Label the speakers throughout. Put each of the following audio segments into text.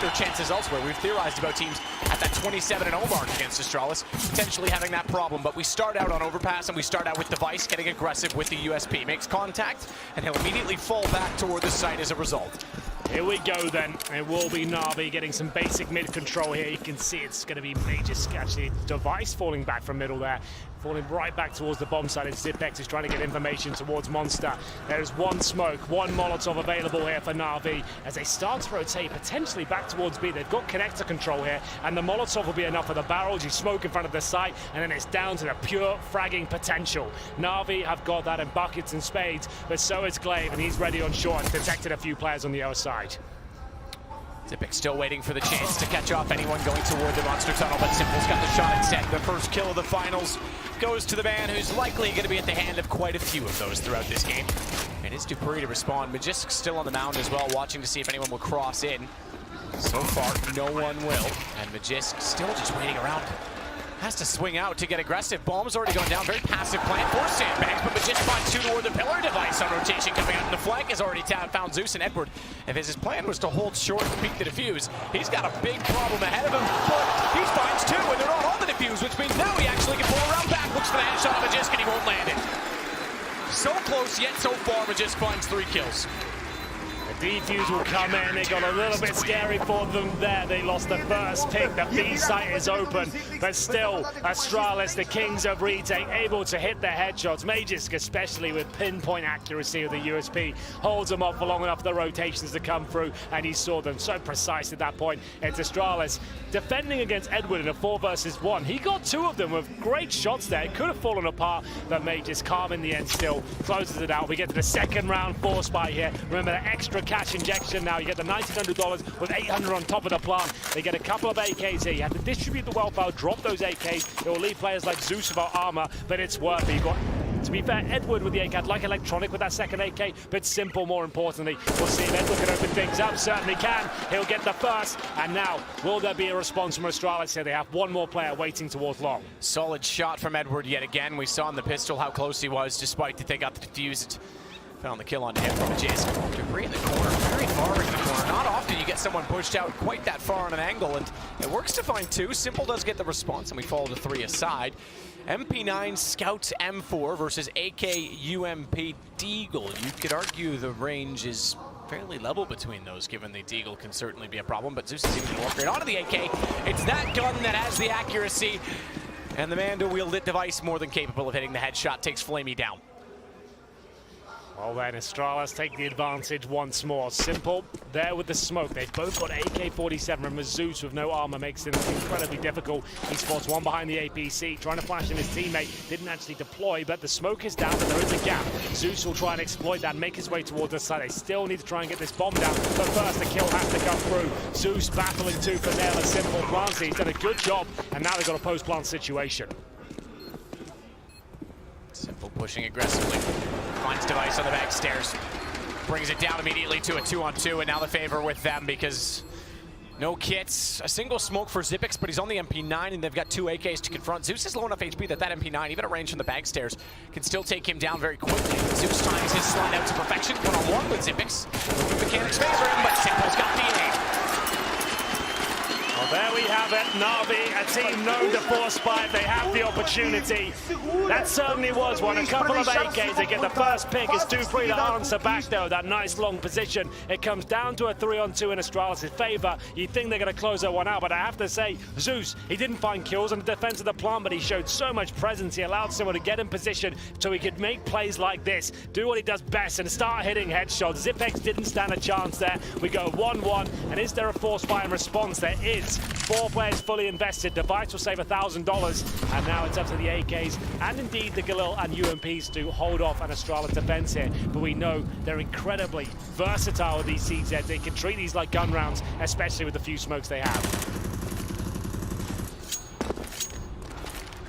Speaker 1: their chances elsewhere. We've theorized about teams at that 27-0 mark against Astralis, potentially having that problem. But we start out on Overpass, and we start out with Device getting aggressive with the USP. Makes contact, and he'll immediately fall back toward the site as a result.
Speaker 2: Here we go then. It will be Na'Vi getting some basic mid control here. You can see it's going to be major actually. Device falling back from middle there. Falling right back towards the bomb site, and Zipex is trying to get information towards Monster. There's one smoke, one Molotov available here for Na'Vi as they start to rotate potentially back towards B. They've got connector control here, and the Molotov will be enough for the barrels. You smoke in front of the site, and then it's down to the pure fragging potential. Na'Vi have got that in buckets and spades, but so is Glaive, and he's ready on short. Detected a few players on the other side.
Speaker 1: Zipex still waiting for the chance to catch off anyone going toward the monster tunnel, but Simple's got the shot and set. The first kill of the finals goes to the man who's likely going to be at the hand of quite a few of those throughout this game. And it's Dupree to respond. Magisk still on the mound as well, watching to see if anyone will cross in. So far, no one will. And Magisk still just waiting around. Has to swing out to get aggressive. Bomb's already going down. Very passive plan for Sandbags, but Magisk finds two toward the pillar. Device on rotation coming out in the flank has already found Zeus and Edward. If his plan was to hold short and peek the defuse, he's got a big problem ahead of him. But he finds two, and they're not on the defuse, which means now he actually can pull around back. Looks for the headshot of Magisk, and he won't land it. So close, yet so far, Magisk finds 3 kills.
Speaker 2: Defuse will come in. They got a little bit scary for them there. They lost the first pick. The B site is open, but still, Astralis, the kings of retake, able to hit their headshots. Magisk, especially with pinpoint accuracy of the USP, holds them up for long enough for the rotations to come through, and he saw them so precise at that point. It's Astralis defending against Edward in a 4 versus 1. He got 2 of them with great shots there. It could have fallen apart, but Magisk calm in the end still, closes it out. We get to the second round 4 spot here. Remember the extra cash injection now. You get the $1,900 with 800 on top of the plant. They get a couple of AKs here. You have to distribute the wealth out, drop those AKs. It will leave players like Zeus without armor, but it's worth it. You got, to be fair, Edward with the AK, like Electronic with that second AK, but Simple more importantly. We'll see if Edward can open things up. Certainly can. He'll get the first, and now will there be a response from Astralis here? They have one more player waiting towards long.
Speaker 1: Solid shot from Edward yet again. We saw in the pistol how close he was, despite that they got the defused. Found the kill on him from Magisk. Dupree in the corner, very far in the corner. Not often you get someone pushed out quite that far on an angle, and it works to find 2. Simple does get the response, and we fall to 3 aside. MP9 Scout M4 versus AK UMP Deagle. You could argue the range is fairly level between those, given the Deagle can certainly be a problem, but Zeus is even going to upgrade onto the AK. It's that gun that has the accuracy, and the man to wield it, Device, more than capable of hitting the headshot, takes Flamey down.
Speaker 2: Well then, Astralis take the advantage once more. Simple there with the smoke. They've both got AK-47, and Zeus with no armor makes it incredibly difficult. He spots one behind the APC, trying to flash in his teammate. Didn't actually deploy, but the smoke is down, but there is a gap. Zeus will try and exploit that, make his way towards the side. They still need to try and get this bomb down, but first the kill has to come through. Zeus battling 2 for nail, a Simple plants. He's done a good job, and now they've got a post-plant situation.
Speaker 1: Simple pushing aggressively. Finds Device on the back stairs. Brings it down immediately to a 2-on-2, and now the favor with them because no kits. A single smoke for Zipex, but he's on the MP9, and they've got 2 AKs to confront. Zeus is low enough HP that MP9, even at range from the back stairs, can still take him down very quickly. Zeus times his slide out to perfection. 1-on-1 with Zipex. The mechanics favor him, but Simple's got the aim.
Speaker 2: Well, there we have it. Na'Vi, a team known to force fight. They have the opportunity. That certainly was one. A couple of AKs. They get the first pick. It's Dupree to answer back, though. That nice long position. It comes down to a 3-on-2 in Astralis' favor. You think they're going to close that one out, but I have to say, Zeus, he didn't find kills on the defense of the plant, but he showed so much presence. He allowed someone to get in position so he could make plays like this, do what he does best, and start hitting headshots. Zipex didn't stand a chance there. We go 1-1, and is there a force fight in response? There is. 4 players fully invested. Device will save $1,000, and now it's up to the AKs and indeed the Galil and UMPs to hold off an Astralis defense here. But we know they're incredibly versatile with these CZs. They can treat these like gun rounds, especially with the few smokes they have.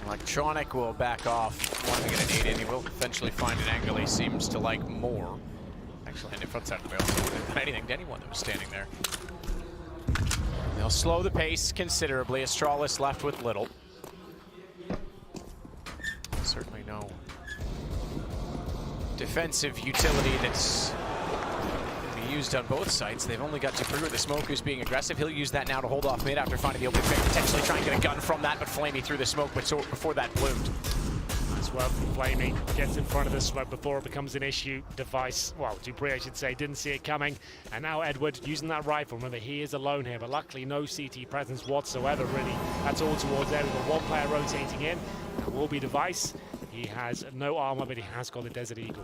Speaker 1: Electronic will back off. Wanting to get an 8 in. He will eventually find an angle he seems to like more. Actually, in the front side of the barrel, so wouldn't have done anything to anyone that was standing there. They'll slow the pace considerably. Astralis left with little. Certainly no defensive utility that's the used on both sites. They've only got Dupree with the smoke who's being aggressive. He'll use that now to hold off mid after finding the open pick, potentially try and get a gun from that, but Flamey through the smoke before that bloomed.
Speaker 2: Nice work from Flamey. Gets in front of the smoke before it becomes an issue. Device, well, Dupree, I should say, didn't see it coming. And now Edward using that rifle. Remember, he is alone here, but luckily no CT presence whatsoever, really. That's all towards there. We've got one player rotating in. It will be Device. He has no armor, but he has got the Desert Eagle.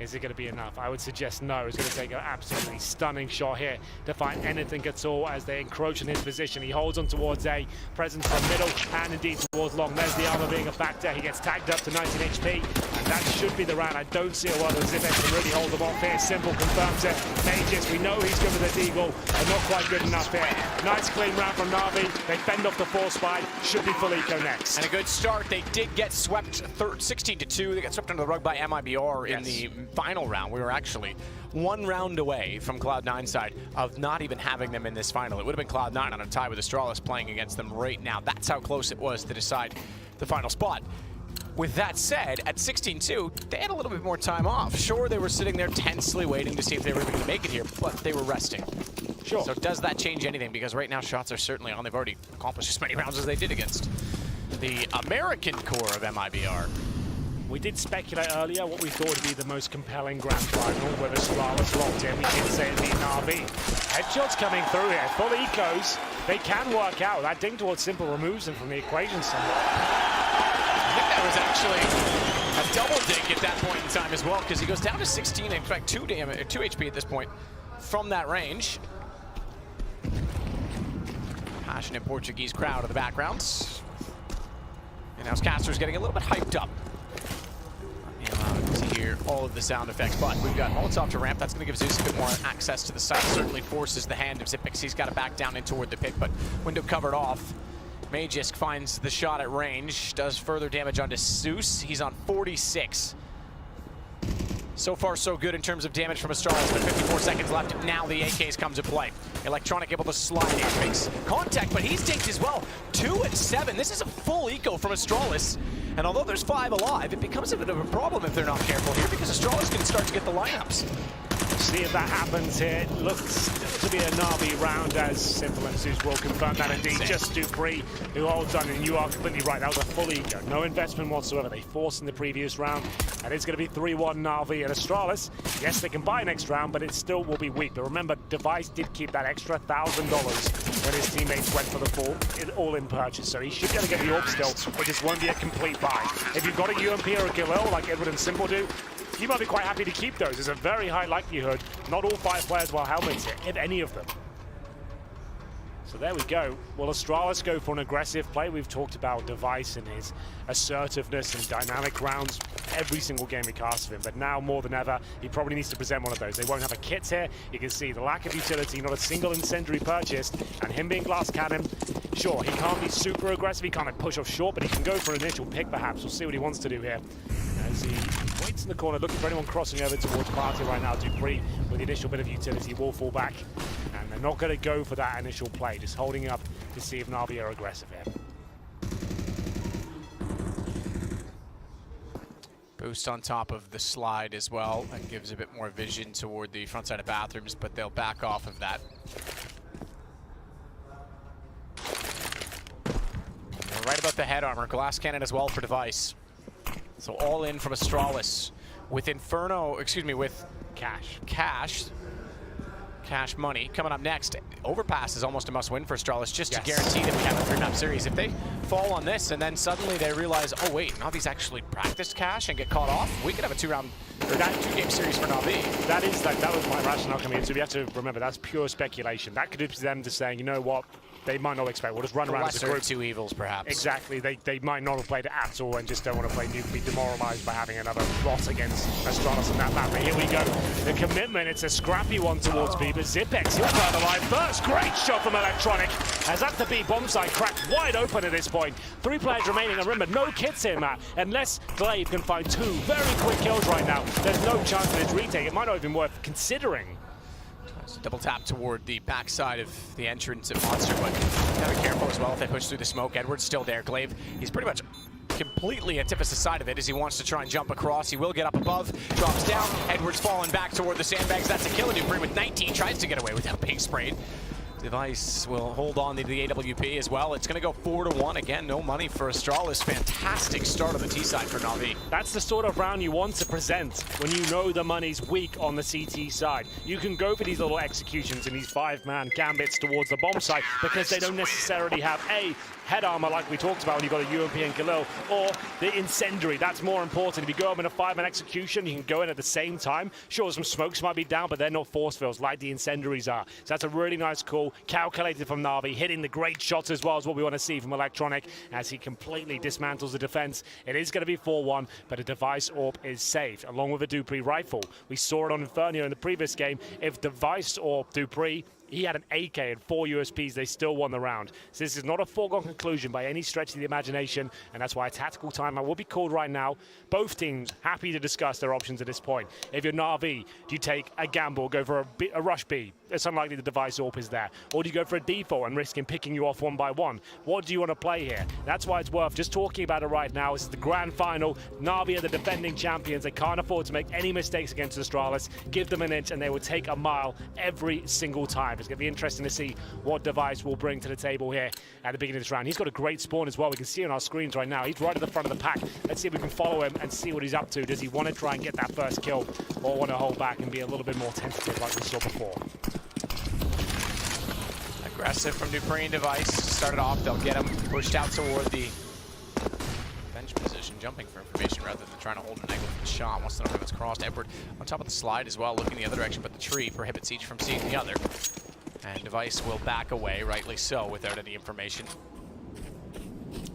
Speaker 2: Is it going to be enough? I would suggest no. He's going to take an absolutely stunning shot here to find anything at all as they encroach in his position. He holds on towards A, presence from middle and indeed towards long. There's the armor being a factor. He gets tagged up to 19 HP, and that should be the round. I don't see a world where Zipex can really hold them off here. Simple confirms it. Mages, we know he's good with the Eagle, and not quite good enough here. Nice clean round from Na'Vi. They fend off the force spy. Should be full eco next.
Speaker 1: And a good start. They did get swept 16-2. They got swept under the rug by MIBR in the final round. We were actually one round away from Cloud9's side of not even having them in this final. It would have been Cloud9 on a tie with Astralis playing against them right now. That's how close it was to decide the final spot. With that said, at 16-2, they had a little bit more time off. Sure, they were sitting there tensely waiting to see if they were even going to make it here, but they were resting.
Speaker 2: Sure.
Speaker 1: So does that change anything? Because right now shots are certainly on. They've already accomplished as many rounds as they did against the American core of MIBR.
Speaker 2: We did speculate earlier what we thought would be the most compelling grand final, whether Astralis locked in. We did say it'd be Na'Vi. Headshots coming through here, full ecos. They can work out. That ding towards Simple removes them from the equation somewhat.
Speaker 1: I think that was actually a double dink at that point in time as well, because he goes down to 16, in fact 2 HP at this point from that range. Passionate Portuguese crowd in the background. And now Caster's getting a little bit hyped up. To hear all of the sound effects, but we've got Molotov to ramp. That's going to give Zeus a bit more access to the site. Certainly forces the hand of Zipex. He's got to back down in toward the pick, but window covered off. Magisk finds the shot at range, does further damage onto Zeus. He's on 46. So far, so good in terms of damage from Astralis, but 54 seconds left. Now the AKs come to play. Electronic able to slide in, makes contact, but he's dinked as well. 2 and 7. This is a full eco from Astralis. And although there's 5 alive, it becomes a bit of a problem if they're not careful here, because Astralis can start to get the lineups.
Speaker 2: See if that happens here. Looks to be a Na'Vi round, as Simple and Zeus will confirm that indeed. Just Dupree who holds on, and you are completely right. That was a full eco. No investment whatsoever. They forced in the previous round, and it's going to be 3-1 Na'Vi and Astralis. Yes, they can buy next round, but it still will be weak. But remember, Device did keep that extra $1,000 when his teammates went for the full all-in purchase. So he should be able to get the AWP still. It just won't be a complete buy. If you've got a UMP or a Galil like Edward and Simple do, you might be quite happy to keep those. There's a very high likelihood not all 5 players will have helmets here, if any of them. So there we go. Will Astralis go for an aggressive play? We've talked about Device and his assertiveness and dynamic rounds every single game we cast of him, but now more than ever, he probably needs to present one of those. They won't have a kit here. You can see the lack of utility, not a single incendiary purchased, and him being glass cannon, sure, he can't be super aggressive, he can't push off short, but he can go for an initial pick perhaps. We'll see what he wants to do here. As he waits in the corner, looking for anyone crossing over towards Party right now. Dupree, with the initial bit of utility, will fall back. And they're not going to go for that initial play, just holding up to see if Na'Vi are aggressive here.
Speaker 1: Boost on top of the slide as well. That gives a bit more vision toward the front side of bathrooms, but they'll back off of that. They're right about the head armor. Glass cannon as well for Device. So all in from Astralis with Inferno, excuse me, with Cash money. Coming up next, Overpass is almost a must-win for Astralis, just to guarantee that we have a 3-map series. If they fall on this and then suddenly they realize, oh wait, Na'Vi's actually practiced Cash and get caught off, we could have a 2-game series for Na'Vi.
Speaker 2: That was my rationale coming in, so we have to remember that's pure speculation. That could be them just saying, you know what, they might not expect. We'll just run around as a group.
Speaker 1: 2 evils, perhaps.
Speaker 2: Exactly. They might not have played it at all and just don't want to play Nuke, be demoralized by having another loss against Astralis on that map. But here we go. The commitment, it's a scrappy one towards B, but Zipex, he'll burn alive first. Great shot from Electronic. As that the B bomb site cracked wide open at this point. 3 players remaining, and remember, no kits here, Matt. Unless Glaive can find 2 very quick kills right now, there's no chance that it's retake. It might not even be worth considering.
Speaker 1: Double tap toward the backside of the entrance at Monster, but gotta be careful as well if they push through the smoke. Edward's still there. Glaive, he's pretty much completely antithesis side of it as he wants to try and jump across. He will get up above, drops down. Edwards falling back toward the sandbags. That's a kill. Dupree with 19 tries to get away without being sprayed. Device will hold on to the AWP as well. It's going to go 4-1. Again, no money for Astralis. Fantastic start on the T side for Na'Vi.
Speaker 2: That's the sort of round you want to present when you know the money's weak on the CT side. You can go for these little executions and these 5-man gambits towards the bomb site because they don't necessarily have a head armor like we talked about when you got a UMP and Khalil, or the incendiary. That's more important. If you go up in a 5-man execution, you can go in at the same time. Sure, some smokes might be down, but they're not force fills like the incendiaries are. So that's a really nice call. Calculated from Na'Vi, hitting the great shots as well as what we want to see from Electronic as he completely dismantles the defense. It is going to be 4-1, but a Device AWP is saved, along with a Dupree rifle. We saw it on Inferno in the previous game. If Device or Dupree, he had an AK and 4 USPs, they still won the round. So this is not a foregone conclusion by any stretch of the imagination, and that's why a tactical timeout will be called right now. Both teams happy to discuss their options at this point. If you're Na'Vi, do you take a gamble, go for a rush B? It's unlikely the Device AWP is there. Or do you go for a default and risk him picking you off one by one? What do you want to play here? That's why it's worth just talking about it right now. This is the grand final. Na'Vi are the defending champions. They can't afford to make any mistakes against Astralis. Give them an inch and they will take a mile every single time. It's going to be interesting to see what Device will bring to the table here at the beginning of this round. He's got a great spawn as well. We can see on our screens right now. He's right at the front of the pack. Let's see if we can follow him and see what he's up to. Does he want to try and get that first kill or want to hold back and be a little bit more tentative like we saw before?
Speaker 1: Aggressive from Dupree and Device. Started off, they'll get him pushed out toward the bench position, jumping for information rather than trying to hold an angle for the shot. Once the number is crossed, Edward on top of the slide as well, looking the other direction, but the tree prohibits each from seeing the other. And Device will back away, rightly so, without any information.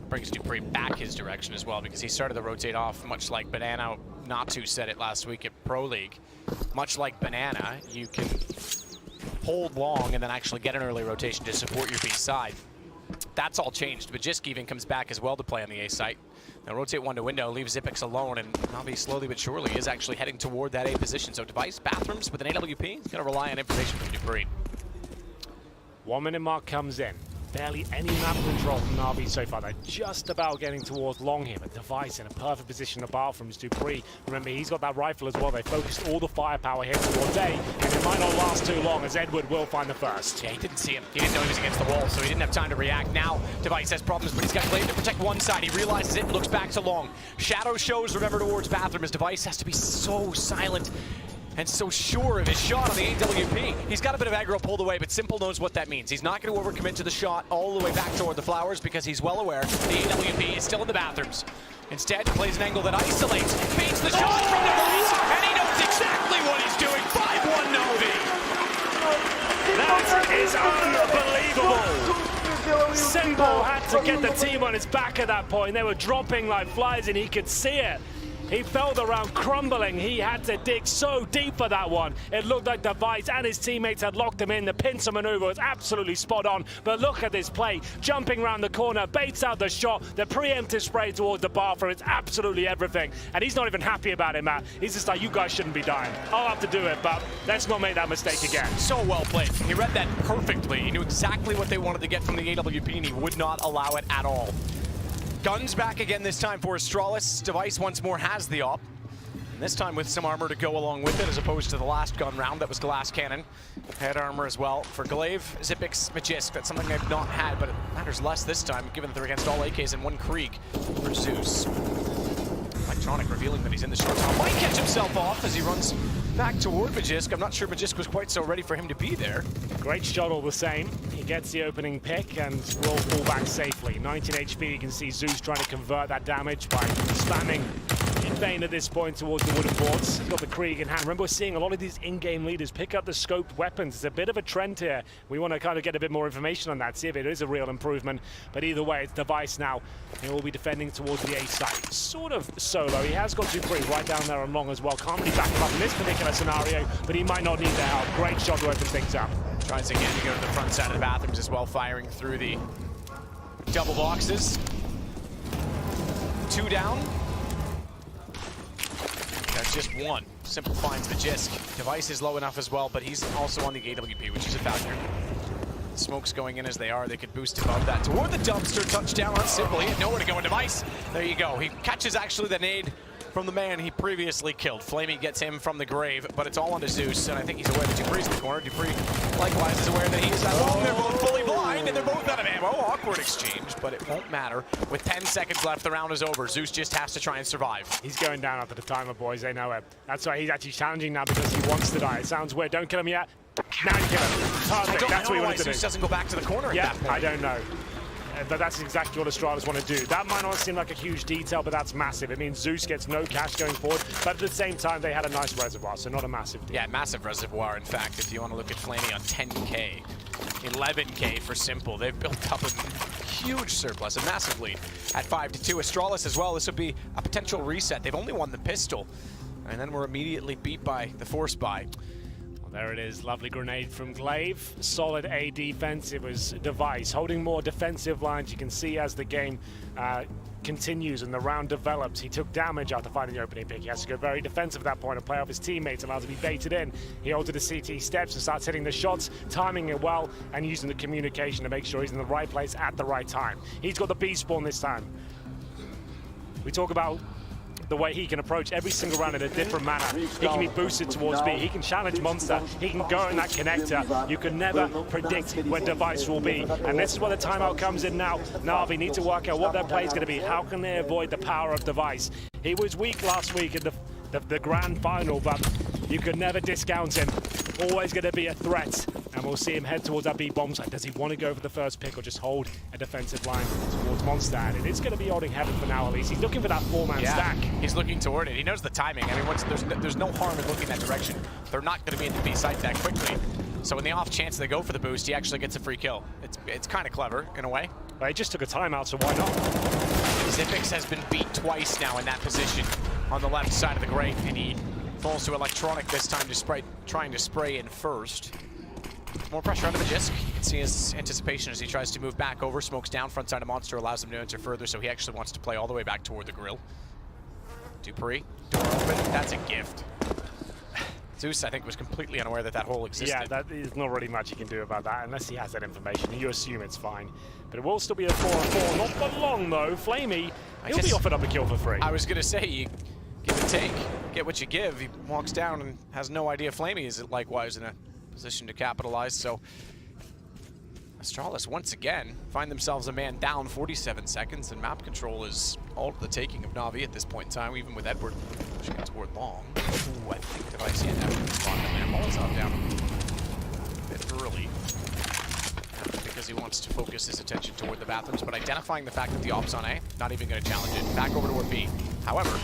Speaker 1: Brings Dupree back his direction as well because he started to rotate off, much like Banana Natu said it last week at Pro League. Much like Banana, you can hold long and then actually get an early rotation to support your B side. That's all changed. Majisk even comes back as well to play on the A site. Now rotate one to window, leave Xyp9x alone, and Na'Vi slowly but surely is actually heading toward that A position. So Device, bathrooms with an AWP, he's going to rely on information from Dupree.
Speaker 2: 1 minute mark comes in. Barely any map control from Na'Vi so far. They're just about getting towards long here, but Device in a perfect position to bar from Dupree. Remember, he's got that rifle as well. They focused all the firepower here towards A, and it might not last too long as Edward will find the first.
Speaker 1: Yeah, he didn't see him. He didn't know he was against the wall, so he didn't have time to react. Now, Device has problems, but he's got Glaive to protect one side. He realizes it and looks back to long. Shadow shows, remember, towards bathroom as Device has to be so silent and so sure of his shot on the AWP. He's got a bit of aggro pulled away, but Simple knows what that means. He's not going to overcommit to the shot all the way back toward the flowers because he's well aware the AWP is still in the bathrooms. Instead, plays an angle that isolates, baits the shot from Device, and he knows exactly what he's doing. 5-1 Na'Vi.
Speaker 2: That is unbelievable. Simple had to get the team on his back at that point. They were dropping like flies and he could see it. He felt the round crumbling. He had to dig so deep for that one. It looked like Device and his teammates had locked him in. The pincer maneuver was absolutely spot on. But look at this play. Jumping around the corner, baits out the shot. The preemptive spray towards the bathroom. It's absolutely everything. And he's not even happy about it, Matt. He's just like, you guys shouldn't be dying. I'll have to do it, but let's not make that mistake again.
Speaker 1: So well played. He read that perfectly. He knew exactly what they wanted to get from the AWP, and he would not allow it at all. Guns back again this time for Astralis. Device once more has the op. And this time with some armor to go along with it as opposed to the last gun round that was glass cannon. Head armor as well for Glaive, Xyp9x, Majisk. That's something they've not had, but it matters less this time given that they're against all AKs and one Krieg for Zeus. Electronic revealing that he's in the short tunnel. Might catch himself off as he runs back toward Majisk. I'm not sure Majisk was quite so ready for him to be there.
Speaker 2: Great shot all the same. He gets the opening pick and will fall back safely. 19 HP, you can see Zeus trying to convert that damage by spamming in vain at this point towards the wooden boards. He's got the Krieg in hand. Remember, we're seeing a lot of these in-game leaders pick up the scoped weapons. It's a bit of a trend here. We want to kind of get a bit more information on that, see if it is a real improvement. But either way, it's Device now. He will be defending towards the A site. Sort of solo. He has got Dupree right down there on long as well. Can't really back him up in this particular scenario, but he might not need their help. Great shot to open things up.
Speaker 1: Tries again to go to the front side of the bathrooms as well, firing through the double boxes. 2 down. That's just 1. Simple finds Majisk. Device is low enough as well, but he's also on the AWP, which is a factor. The smoke's going in as they are. They could boost above that. Toward the dumpster, touchdown on Simple. He had nowhere to go in Device. There you go. He catches actually the nade from the man he previously killed. Flamey gets him from the grave, but it's all onto Zeus, and I think he's aware that Dupree's in the corner. Dupree likewise is aware that he is at home. They're both fully blind, and they're both out of ammo. Awkward exchange, but it won't matter. With 10 seconds left, the round is over. Zeus just has to try and survive.
Speaker 2: He's going down after the timer, boys. They know it. That's why he's actually challenging now, because he wants to die. It sounds weird. Don't kill him yet. Now you kill him. Perfect. That's what he wanted to do.
Speaker 1: Zeus doesn't go back to the corner at that point.
Speaker 2: I don't know. But that's exactly what Astralis want to do. That might not seem like a huge detail, but that's massive. It means Zeus gets no cash going forward, but at the same time, they had a nice reservoir, so not a massive deal.
Speaker 1: Yeah, massive reservoir, in fact, if you want to look at Flamey on 10K, 11K for Simple. They've built up a huge surplus, a massive lead at 5-2. Astralis as well, this would be a potential reset. They've only won the pistol, and then we're immediately beat by the force buy.
Speaker 2: There it is, lovely grenade from Glaive. Solid A defense. It was Device holding more defensive lines. You can see as the game continues and the round develops, he took damage after finding the opening pick. He has to go very defensive at that point and play off his teammates, allows to be baited in. He altered the CT steps and starts hitting the shots, timing it well and using the communication to make sure he's in the right place at the right time. He's got the B spawn this time. We talk about the way he can approach every single round in a different manner. He can be boosted towards B, he can challenge Monster, he can go in that connector. You can never predict where Device will be. And this is where the timeout comes in now. Na'Vi need to work out what their play is going to be. How can they avoid the power of Device? He was weak last week in the grand final, but you could never discount him. Always going to be a threat. And we'll see him head towards that B bomb site. Does he want to go for the first pick or just hold a defensive line towards Monster? And it is going to be holding heaven for now, at least. He's looking for that four-man stack.
Speaker 1: He's looking toward it. He knows the timing. I mean, there's no harm in looking that direction. They're not going to be in the B site that quickly. So in the off chance they go for the boost, he actually gets a free kill. It's kind of clever, in a way.
Speaker 2: But he just took a timeout, so why not?
Speaker 1: Xipix has been beat twice now in that position on the left side of the grave, and he falls to Electronic this time, trying to spray in first. More pressure under the Jisk. You can see his anticipation as he tries to move back over. Smokes down, front side of Monster, allows him to enter further, so he actually wants to play all the way back toward the grill. Dupree, door open, that's a gift. Zeus, I think, was completely unaware that hole existed.
Speaker 2: Yeah, there's not really much he can do about that unless he has that information. You assume it's fine. But it will still be a 4-on-4. Not for long, though. Flamey, he'll be offered up a kill for free.
Speaker 1: I was going to say, you give and take, get what you give. He walks down and has no idea Flamey is likewise in a position to capitalize. So Astralis once again find themselves a man down, 47 seconds, and map control is all to the taking of Na'Vi at this point in time, even with Edward pushing it toward long. Ooh, I think Device yet having to spawn him there. Molotov down a bit early because he wants to focus his attention toward the bathrooms, but identifying the fact that the op's on A, not even going to challenge it. Back over toward B. However,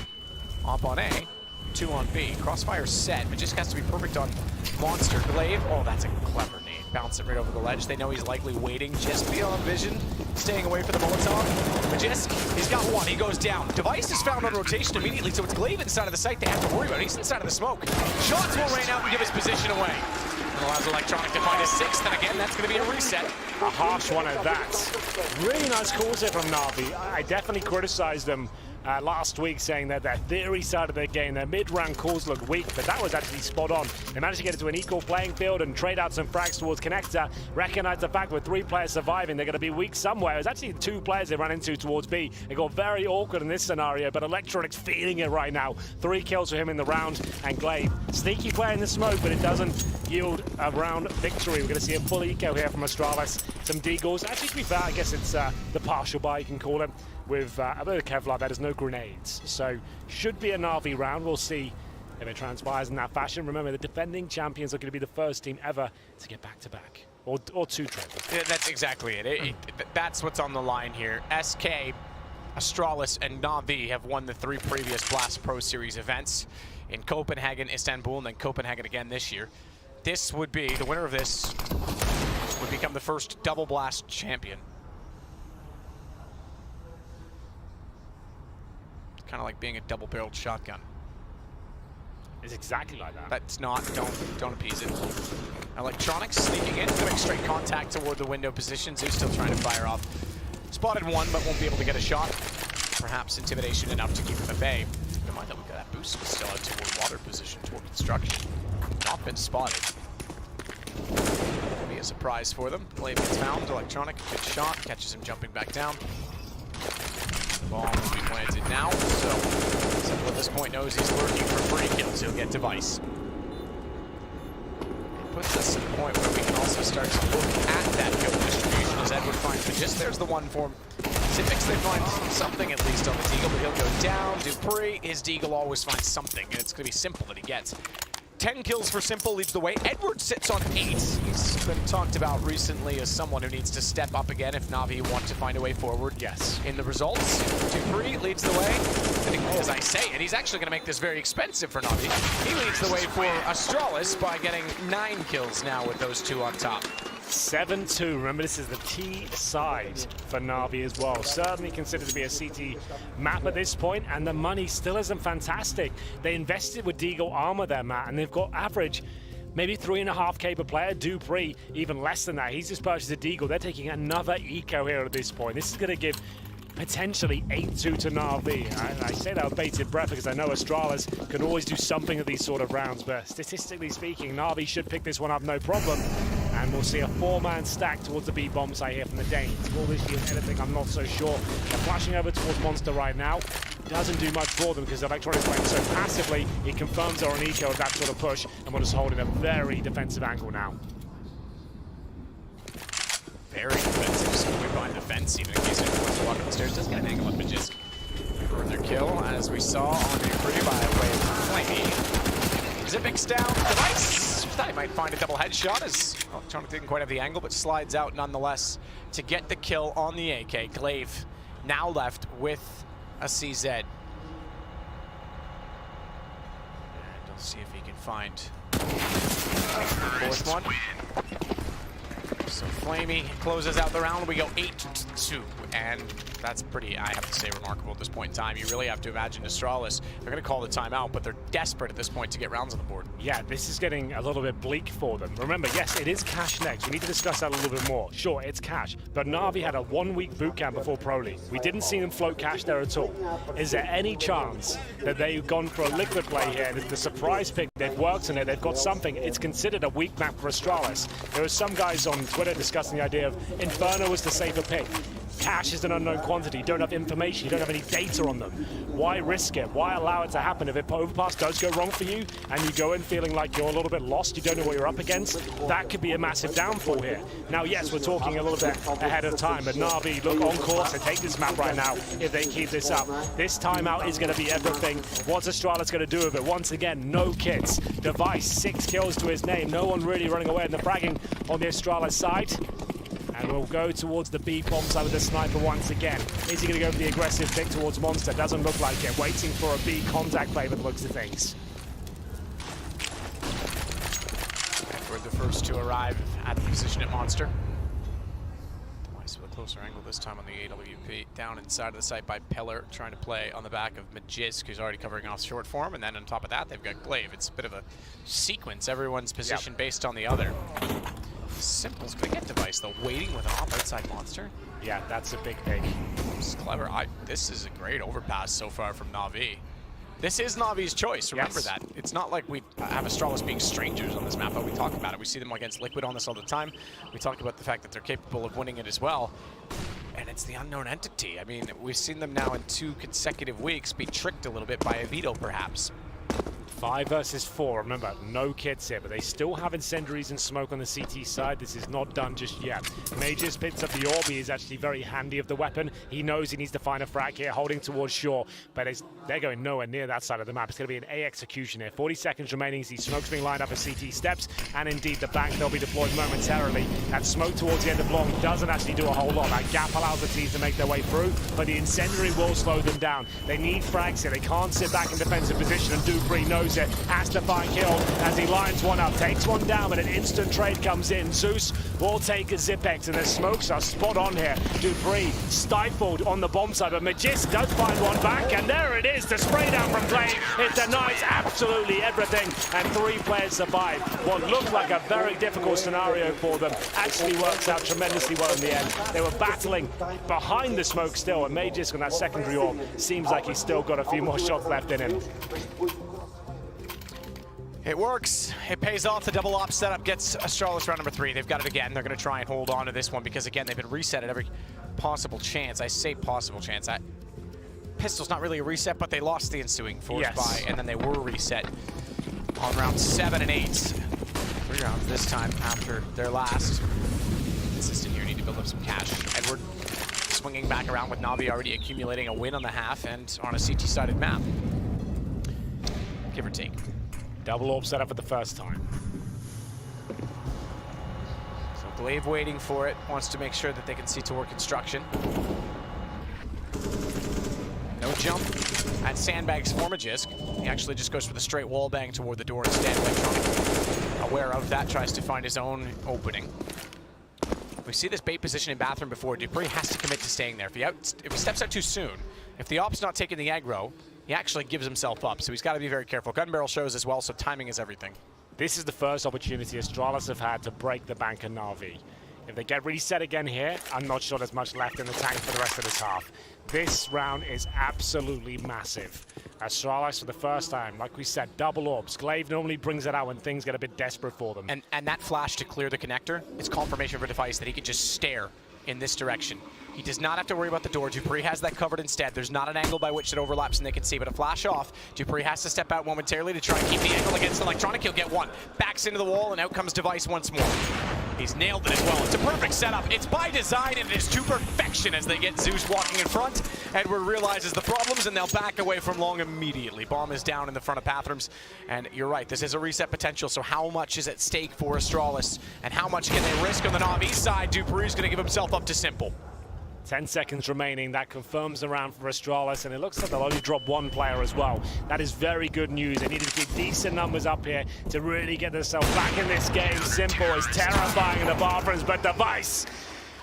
Speaker 1: op on A, 2 on B. Crossfire set, but just has to be perfect on Monster. Glaive, oh, that's a clever nade. Bounce it right over the ledge. They know he's likely waiting just beyond vision, staying away for the Molotov. Magisk, he's got one, he goes down. Device is found on rotation immediately, so it's Glaive inside of the site they have to worry about. He's inside of the smoke. Shots will rain out and give his position away. And allows Electronic to find his sixth, and again, that's going to be a reset.
Speaker 2: A harsh one at that. Really nice calls here from Na'Vi. I definitely criticized them last week, saying that their theory side of their game, their mid-round calls looked weak, but that was actually spot on. They managed to get it to an equal playing field and trade out some frags towards Connector, recognize the fact with 3 players surviving, they're going to be weak somewhere. It was actually 2 players they ran into towards B. It got very awkward in this scenario, but Electronic's feeling it right now. 3 kills for him in the round, and Glaive, sneaky play in the smoke, but it doesn't yield a round victory. We're going to see a full eco here from Astralis. Some deagles. Actually, to be fair, I guess it's the partial buy, you can call it, with a bit of Kevlar. There's no grenades, so should be a Na'Vi round. We'll see if it transpires in that fashion. Remember, the defending champions are going to be the first team ever to get back-to-back, or 2 trebles.
Speaker 1: Yeah, that's exactly it. That's what's on the line here. SK, Astralis, and Na'Vi have won the 3 previous Blast Pro Series events in Copenhagen, Istanbul, and then Copenhagen again this year. This would be, the winner of this would become the first double Blast champion. Kind of like being a double-barreled shotgun.
Speaker 2: It's exactly like that.
Speaker 1: That's not, don't appease it. Electronics sneaking in, doing straight contact toward the window positions. They're still trying to fire off. Spotted one, but won't be able to get a shot. Perhaps intimidation enough to keep him at bay. Keep in mind that that boost was still out toward water position, toward construction. Not been spotted. It'll be a surprise for them. Glaive gets found, Electronic, good shot, catches him jumping back down. The bomb will be planted now, so Simple at this point knows he's lurking for free kills. He'll get Device. It puts us at a point where we can also start to look at that kill distribution as Edward finds, but just there's the one for Zippix. They find something at least on the Deagle, but he'll go down. Dupree, his Deagle always finds something, and it's going to be Simple that he gets. 10 kills for Simple leads the way. Edward sits on 8. He's been talked about recently as someone who needs to step up again if Na'Vi want to find a way forward.
Speaker 2: Yes.
Speaker 1: In the results, Dupree leads the way. As I say it, he's actually going to make this very expensive for Na'Vi. He leads the way for Astralis by getting 9 kills now with those two on top.
Speaker 2: 7-2. Remember, this is the T side for Na'Vi as well. Certainly considered to be a CT map at this point, and the money still isn't fantastic. They invested with Deagle armor there, Matt, and they've got average maybe 3.5K per player. Dupree, even less than that. He's just purchased a Deagle. They're taking another eco here at this point. This is going to give potentially 8-2 to Na'Vi. I say that with bated breath because I know Astralis can always do something at these sort of rounds, but statistically speaking, Na'Vi should pick this one up no problem. And we'll see a 4-man stack towards the B bomb site here from the Danes. Will this be anything? I'm not so sure. They're flashing over towards Monster right now. Doesn't do much for them because Electronic's playing so passively. He confirms they're on eco with that sort of push, and we're just holding a very defensive angle now.
Speaker 1: Very defensive, just going behind the fence, even in case anyone wants to walk up the stairs. Does get an angle up and just further kill, as we saw on the Dupree by way of Flamey. Zippix down, Device. Thought he might find a double headshot as Electronic didn't quite have the angle, but slides out nonetheless to get the kill on the AK. Glaive now left with a CZ. And we'll see if he can find the fourth one. So Flamey closes out the round. We go 8-2, and that's pretty, I have to say, remarkable at this point in time. You really have to imagine Astralis, they're going to call the timeout, but they're desperate at this point to get rounds on the board.
Speaker 2: Yeah, this is getting a little bit bleak for them. Remember, yes, it is cash next. We need to discuss that a little bit more. Sure, it's cash, but Na'Vi had a 1-week boot camp before Pro League. We didn't see them float cash there at all. Is there any chance that they've gone for a liquid play here? The surprise pick, they've worked on it, they've got something. It's considered a weak map for Astralis. There are some guys on Twitter discussing the idea of Inferno was the safer pick. Cash is an unknown quantity. You don't have information. You don't have any data on them. Why risk it? Why allow it to happen? If Overpass does go wrong for you and you go in feeling like you're a little bit lost, you don't know what you're up against, that could be a massive downfall here. Now, yes, we're talking a little bit ahead of time, but Na'Vi look on course to take this map right now if they keep this up. This timeout is going to be everything. What's Astralis going to do with it? Once again, no kits. Device, 6 kills to his name. No one really running away in the fragging on the Astralis side. And we'll go towards the B bomb side with the sniper once again. Is he going to go for the aggressive pick towards Monster? Doesn't look like it. Waiting for a B contact play with the looks of things.
Speaker 1: Edward, the first to arrive at the position at Monster. Device with a closer angle this time on the AWP. Down inside of the site by Peller, trying to play on the back of Majisk, who's already covering off short form. And then on top of that, they've got Glaive. It's a bit of a sequence, everyone's position based on the other. Simple's gonna get Device though, waiting with an off outside Monster.
Speaker 2: Yeah, that's a big pick.
Speaker 1: It's clever. This is a great overpass so far from Na'Vi. This is Na'Vi's choice, remember that. It's not like we have Astralis being strangers on this map, but we talk about it. We see them against Liquid on this all the time. We talk about the fact that they're capable of winning it as well. And it's the unknown entity. I mean, we've seen them now in 2 consecutive weeks be tricked a little bit by a veto, perhaps.
Speaker 2: 5 versus 4. Remember, no kits here, but they still have incendiaries and smoke on the CT side. This is not done just yet. Mages picks up the orb. He is actually very handy of the weapon. He knows he needs to find a frag here, holding towards shore, but they're going nowhere near that side of the map. It's going to be an A execution here. 40 seconds remaining as these smokes being lined up as CT steps, and indeed the bank, they'll be deployed momentarily. That smoke towards the end of long doesn't actually do a whole lot. That gap allows the teams to make their way through, but the incendiary will slow them down. They need frags here. They can't sit back in defensive position, and Dupree knows it. Has to find kill as he lines one up, takes one down, but an instant trade comes in. Zeus will take a Zippix, and the smokes are spot on here. Dupree stifled on the bomb side, but Majisk does find one back, and there it is, the spray down from Glaive. It denies absolutely everything, and 3 players survive. What looked like a very difficult scenario for them actually works out tremendously well in the end. They were battling behind the smoke still, and Majisk on that secondary orb seems like he's still got a few more shots left in him.
Speaker 1: It works. It pays off. The double op setup gets Astralis round number 3. They've got it again. They're going to try and hold on to this one because, again, they've been reset at every possible chance. I say possible chance. Pistol's not really a reset, but they lost the ensuing forced buy, and then they were reset on rounds 7 and 8. 3 rounds this time after their last. Consistent here. Need to build up some cash. Edward swinging back around with Na'Vi already accumulating a win on the half and on a CT-sided map. Give or take.
Speaker 2: Double orb set up for the first time.
Speaker 1: So Glaive waiting for it, wants to make sure that they can see toward construction. No jump at Sandbag's Formagisk. He actually just goes for the straight wall bang toward the door instead. Electronic, aware of that, tries to find his own opening. We see this bait position in bathroom before. dupreeh has to commit to staying there. If he steps out too soon, if the op's not taking the aggro, he actually gives himself up, so he's got to be very careful. Gun barrel shows as well, so timing is everything.
Speaker 2: This is the first opportunity Astralis have had to break the bank of Na'Vi. If they get reset again here, I'm not sure there's much left in the tank for the rest of this half. This round is absolutely massive. Astralis for the first time, like we said, double orbs. Glaive normally brings it out when things get a bit desperate for them.
Speaker 1: And that flash to clear the connector is confirmation for Device that he can just stare in this direction. He does not have to worry about the door. dupreeh has that covered instead. There's not an angle by which it overlaps and they can see, but a flash off. dupreeh has to step out momentarily to try and keep the angle against Electronic. He'll get one. Backs into the wall and out comes Device once more. He's nailed it as well. It's a perfect setup. It's by design and it is to perfection as they get Zeus walking in front. Edward realizes the problems and they'll back away from long immediately. Bomb is down in the front of Bathrooms. And you're right, this is a reset potential, so how much is at stake for Astralis and how much can they risk on the Na'Vi side? dupreeh's going to give himself up to Simple.
Speaker 2: 10 seconds remaining. That confirms the round for Astralis, and it looks like they'll only drop one player as well. That is very good news. They need to keep decent numbers up here to really get themselves back in this game. Simple is terrifying in the bathrooms, but Device,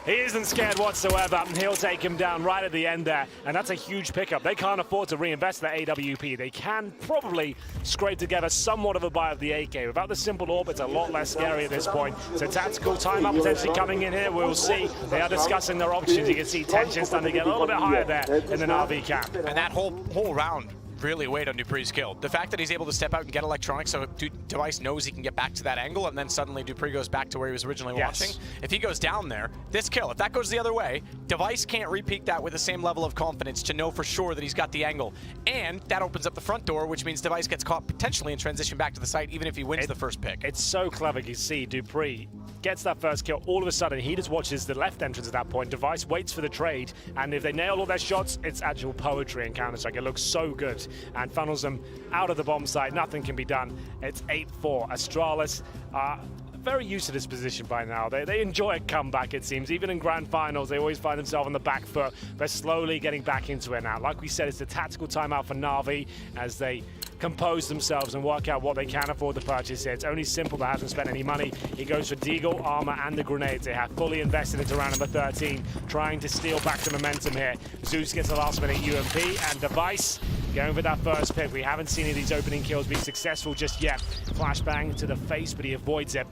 Speaker 2: he isn't scared whatsoever. He'll take him down right at the end there, and that's a huge pickup. They can't afford to reinvest their AWP. They can probably scrape together somewhat of a buy of the AK. Without the Simple orb, it's a lot less scary at this point. So tactical timeout potentially coming in here. We'll see. They are discussing their options. You can see tension starting to get a little bit higher there in the Na'Vi camp.
Speaker 1: And that whole round really weighed on dupreeh's kill. The fact that he's able to step out and get Electronic, so Device knows he can get back to that angle, and then suddenly dupreeh goes back to where he was originally watching. If he goes down there, this kill, if that goes the other way, Device can't repeat that with the same level of confidence to know for sure that he's got the angle. And that opens up the front door, which means Device gets caught potentially in transition back to the site, even if he wins the first pick.
Speaker 2: It's so clever. You see dupreeh gets that first kill. All of a sudden, he just watches the left entrance at that point. Device waits for the trade, and if they nail all their shots, it's actual poetry in Counter-Strike. It looks so good and funnels them out of the bomb site. Nothing can be done. It's 8-4. Astralis are very used to this position by now. They enjoy a comeback, it seems. Even in grand finals, they always find themselves on the back foot. They're slowly getting back into it now. Like we said, it's a tactical timeout for Na'Vi as they compose themselves and work out what they can afford to purchase here. It's only Simple that hasn't spent any money. He goes for Deagle, armor, and the grenades. They have fully invested into round number 13, trying to steal back the momentum here. Zeus gets the last minute UMP, and Device going for that first pick. We haven't seen any of these opening kills be successful just yet. Flashbang to the face, but he avoids it.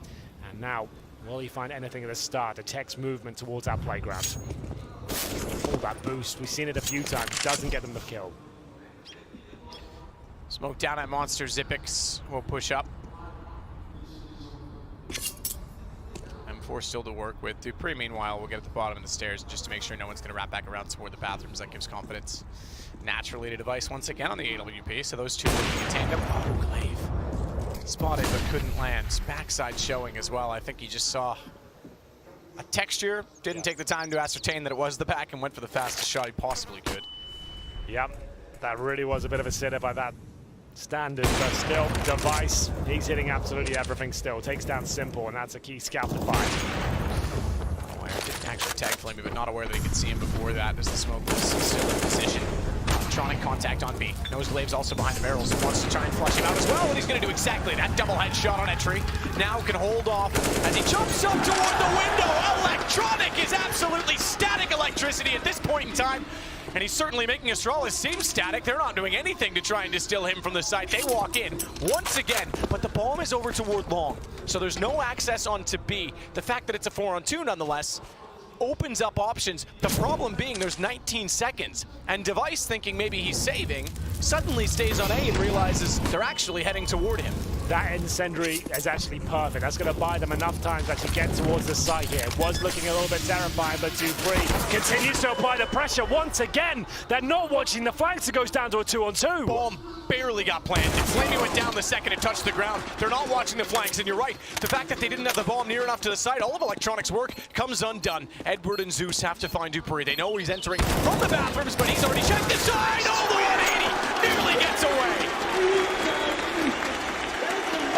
Speaker 2: And now, will he find anything at the start? Detects movement towards our playground. All that boost, we've seen it a few times. Doesn't get them the kill.
Speaker 1: Smoke down at Monster. Xyp9x will push up. M4 still to work with. dupreeh, meanwhile, will get at the bottom of the stairs just to make sure no one's going to wrap back around toward the bathrooms. That gives confidence naturally to Device once again on the AWP. So those two working in tandem. Oh, Glaive. Spotted but couldn't land. Backside showing as well. I think he just saw a texture. Didn't take the time to ascertain that it was the back and went for the fastest shot he possibly could.
Speaker 2: Yep, that really was a bit of a sitter by that standard, but still, Device, he's hitting absolutely everything still. Takes down Simple, and that's a key scout to find.
Speaker 1: Oh, I didn't actually tag Flamey, but not aware that he could see him before that as the smoke was still in position. Electronic contact on B. Knows Glaive's also behind the barrels and wants to try and flush him out as well, and he's going to do exactly that. Double headshot on entry. Now can hold off as he jumps up toward the window. Electronic is absolutely static electricity at this point in time. And he's certainly making Astralis seem static. They're not doing anything to try and distill him from the site. They walk in once again, but the bomb is over toward long. So there's no access onto B. The fact that it's a 4-on-2 nonetheless opens up options. The problem being there's 19 seconds. And Device, thinking maybe he's saving, suddenly stays on A and realizes they're actually heading toward him.
Speaker 2: That incendiary is actually perfect. That's going to buy them enough time to actually get towards the site here. It was looking a little bit terrifying, but dupreeh continues to apply the pressure once again. They're not watching the flanks. It goes down to a 2-on-2.
Speaker 1: Bomb barely got planted. Flamey went down the second it touched the ground. They're not watching the flanks, and you're right. The fact that they didn't have the bomb near enough to the site, all of Electronic's work comes undone. Edward and Zeus have to find dupreeh. They know he's entering from the bathrooms, but he's already checked the side. All the way at 80. Nearly gets away.